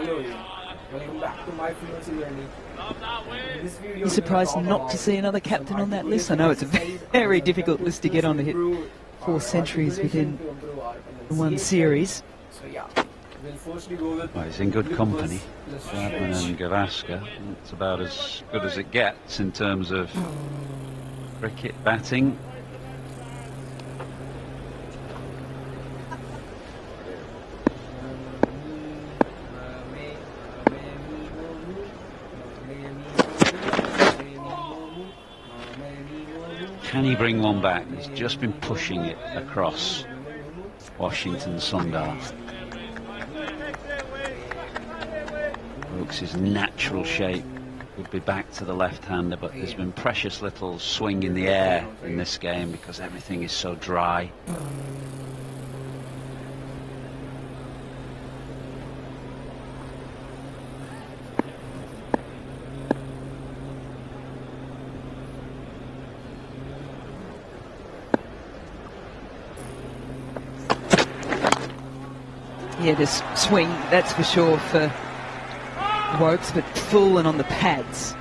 Hello, welcome back to my Fluency journey. You're surprised not to see another captain on that list? I know it's a very difficult list to get on to hit 4 centuries within one series. So yeah, we'll firstly go with. Well, he's in good company. Bradman and Gavaskar. It's about as good as it gets in terms of cricket batting. Can he bring one back? He's just been pushing it across Washington Sundar. Brooks' natural shape would be back to the left-hander, but there's been precious little swing in the air in this game because everything is so dry. Yeah, this swing, that's for sure for Wokes, but full and on the pads.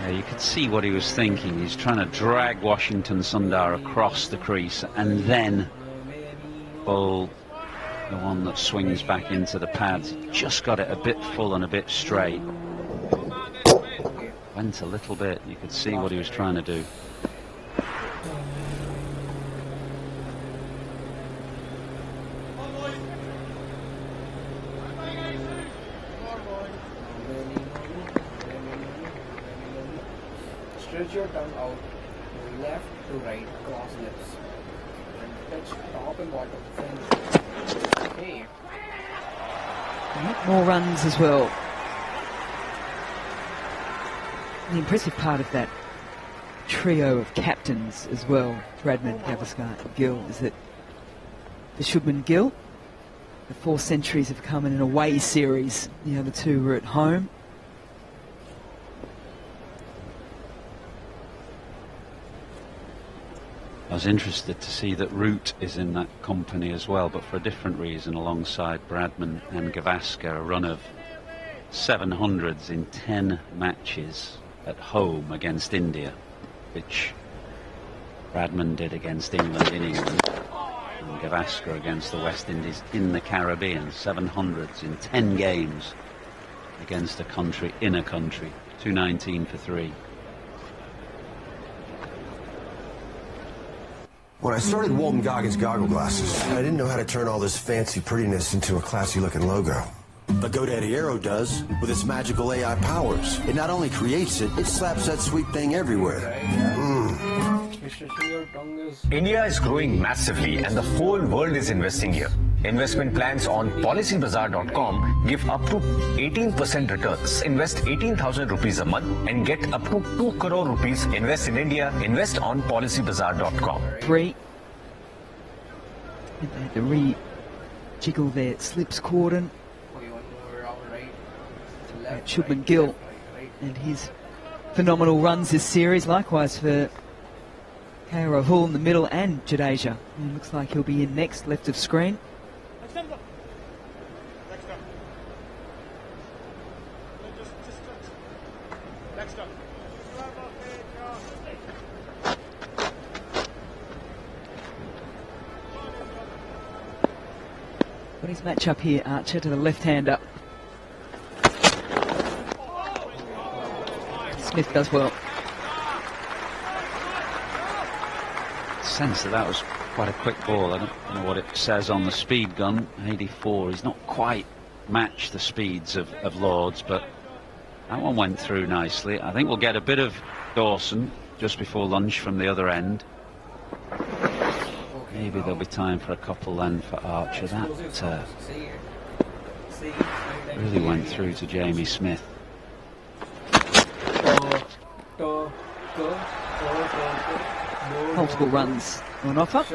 Yeah, you could see what he was thinking. He's trying to drag Washington Sundar across the crease and then bowl the one that swings back into the pads. Just got it a bit full and a bit straight. Went a little bit. You could see what he was trying to do. Stretch your tongue out, left to right, cross lips, and touch top and bottom. Okay. More runs as well. The impressive part of that trio of captains as well, Bradman, Gavaskar and Gill, is that for Shubman Gill, the 4 centuries have come in an away series. The other 2 were at home. I was interested to see that Root is in that company as well, but for a different reason, alongside Bradman and Gavaskar. A run of 700s in 10 matches at home against India, which Bradman did against England in England, and Gavaskar against the West Indies in the Caribbean. 700s in 10 games against a country in a country. 219 for 3. When I started Walton Goggins Goggle Glasses, I didn't know how to turn all this fancy prettiness into a classy-looking logo. But GoDaddy Aero does, with its magical AI powers. It not only creates it, it slaps that sweet thing everywhere. India is growing massively and the whole world is investing here. Investment plans on policybazaar.com give up to 18% returns. Invest 18,000 rupees a month and get up to 2 crore rupees. Invest in India. Invest on policybazaar.com. 3. And they had to re-jiggle their slips cordon. Shubman Gill and his phenomenal runs this series. Likewise for KR Rahul in the middle and Jadeja. And looks like he'll be in next, left of screen. Got his match up here, Archer, to the left-hander. Smith does well. Sense that was quite a quick ball. I don't know what it says on the speed gun. 84. He's not quite matched the speeds of Lords, but that one went through nicely. I think we'll get a bit of Dawson just before lunch from the other end. Maybe there'll be time for a couple then for Archer. That really went through to Jamie Smith. Multiple runs on offer.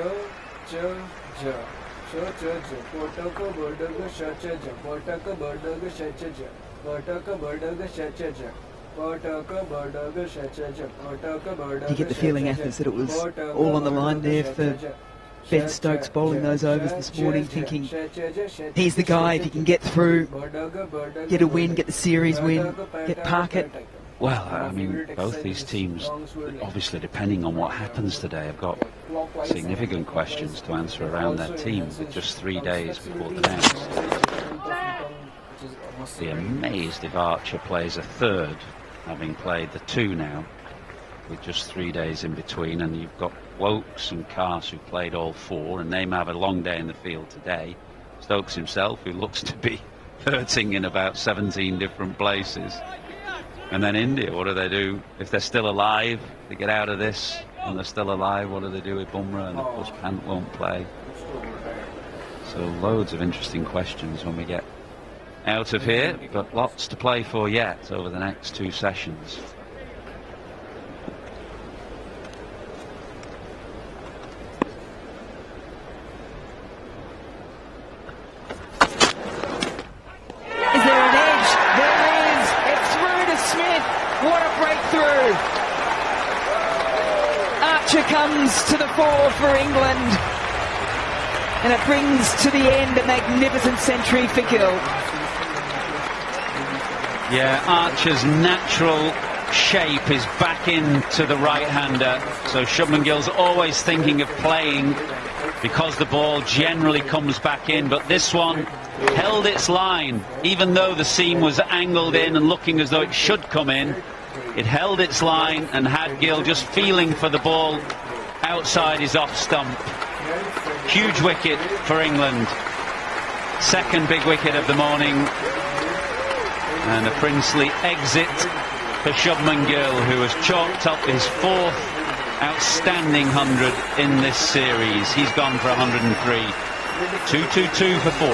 You get the feeling, Athens, that it was all on the line there for Ben Stokes bowling those overs this morning, thinking he's the guy if he can get through, get a win, get the series win, get Parkett. Well, I mean, both these teams, obviously depending on what happens today, have got significant questions to answer around their team with just 3 days before the dance. Be amazed if Archer plays a third, having played the 2 now, with just 3 days in between, and you've got Wokes and Carse who played all 4, and they may have a long day in the field today. Stokes himself, who looks to be hurting in about 17 different places. And then India, what do they do if they're still alive? They get out of this and they're still alive. What do they do with Bumrah? And of course Pant won't play. So loads of interesting questions when we get out of here, but lots to play for yet over the next 2 sessions. Comes to the fore for England, and it brings to the end a magnificent century for Gill. Yeah, Archer's natural shape is back into the right-hander, so Shubman Gill's always thinking of playing because the ball generally comes back in, but this one held its line. Even though the seam was angled in and looking as though it should come in, it held its line and had Gill just feeling for the ball outside his off stump. Huge wicket for England. Second big wicket of the morning. And a princely exit for Shubman Gill, who has chalked up his 4th outstanding 100 in this series. He's gone for 103. 2-2-2 for 4.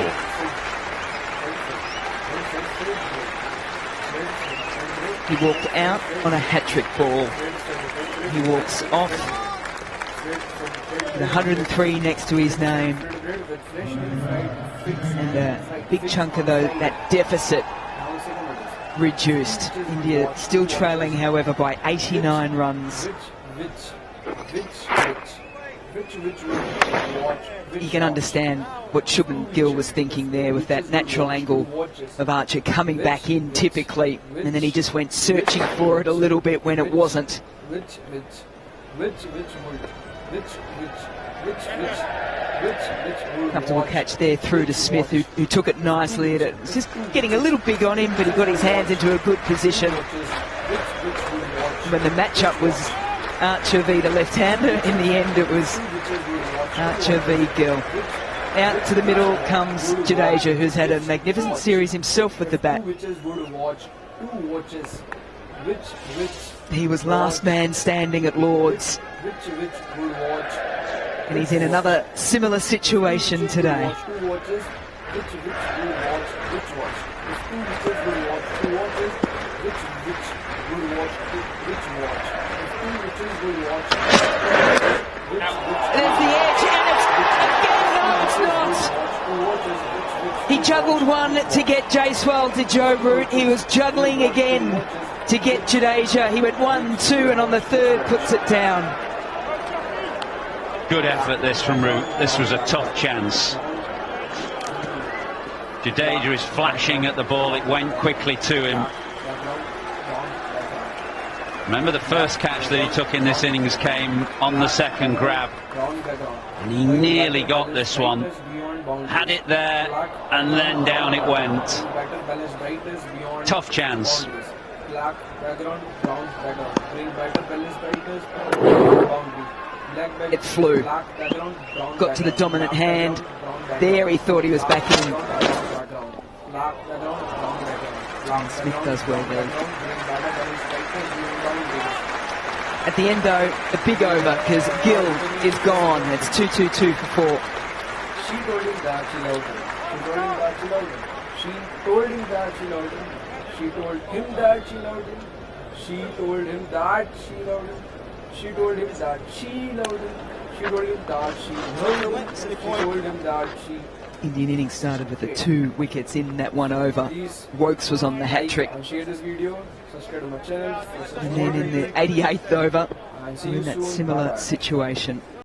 He walked out on a hat-trick ball. He walks off with 103 next to his name. And a big chunk of that deficit reduced. India still trailing, however, by 89 runs. You can understand what Shubman Gill was thinking there with that natural angle of Archer coming back in typically, and then he just went searching for it a little bit when it wasn't. Comfortable catch there through to Smith, who took it nicely. It was just getting a little big on him, but he got his hands into a good position. When the matchup was Archer v the left-hander, in the end it was Archer v Gill. Out to the middle comes Jadeja, who's had a magnificent series himself with the bat. He was last man standing at Lord's, and he's in another similar situation today. There's the edge, and it's again, no, it's not. He juggled one to get Jaiswal to Joe Root. He was juggling again to get Jadeja. He went 1, 2, and on the third puts it down. Good effort this from Root. This was a tough chance. Jadeja is flashing at the ball. It went quickly to him. Remember, the first catch that he took in this innings came on the second grab, and he nearly got this one. Had it there, and then down it went. Tough chance. It flew. Got to the dominant hand. There he thought he was back in. Smith does well there. At the end though, a big over because Gill is gone. It's 2-2-2 for 4. She told him that she loved him. She told him that she loved him. She told him that she loved him. She told him that she loved him. She told him that she loved him. She told him that she loved him. She told him that she... Indian innings started with the 2 wickets in that 1 over. Wokes was on the hat-trick. And then in the 88th over, we're in that similar situation.